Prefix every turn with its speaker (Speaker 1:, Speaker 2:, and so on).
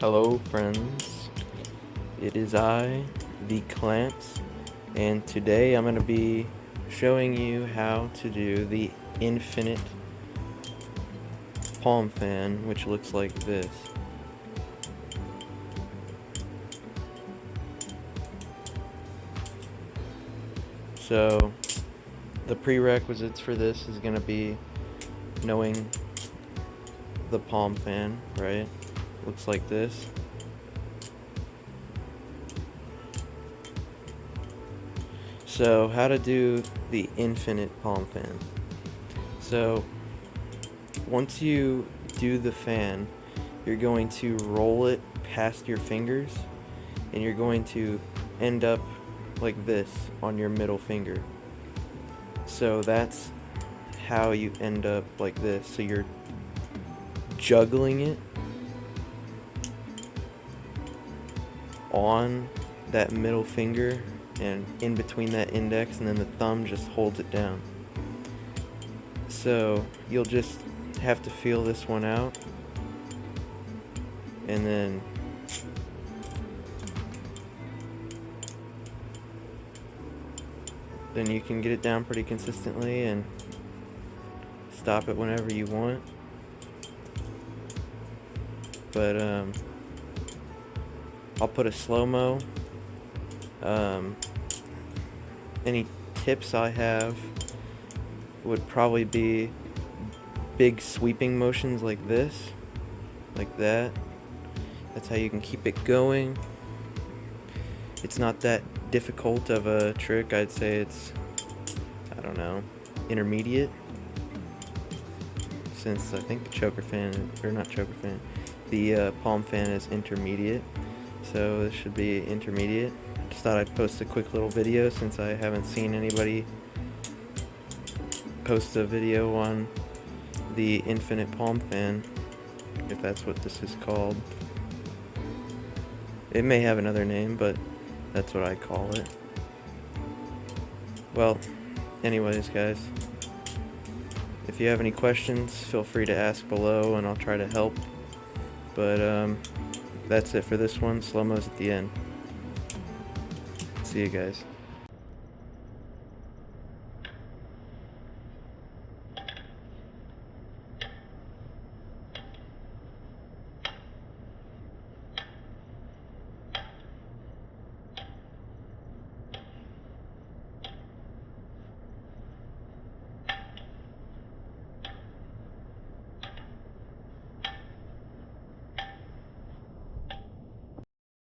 Speaker 1: Hello friends, it is I, the Clanps, and today I'm going to be showing you how to do the infinite palm fan, which looks like this. So the prerequisites for this is going to be knowing the palm fan, right? Looks like this. So how to do the infinite palm fan. So once you do the fan, you're going to roll it past your fingers and you're going to end up like this on your middle finger. So that's how you end up like this. So you're juggling it on that middle finger and in between that index, and then the thumb just holds it down. So you'll just have to feel this one out, and then you can get it down pretty consistently and stop it whenever you want. But I'll put a slow-mo. Any tips I have would probably be big sweeping motions like this, like that. That's how you can keep it going. It's not that difficult of a trick. I'd say it's, I don't know, intermediate. Since I think the choker fan, or not choker fan, the palm fan is intermediate. So this should be intermediate. Just thought I'd post a quick little video since I haven't seen anybody post a video on the infinite palm fan, if that's what this is called. It may have another name, but that's what I call it. Well, anyways guys, if you have any questions, feel free to ask below and I'll try to help. But that's it for this one. Slow-mo's at the end. See you guys.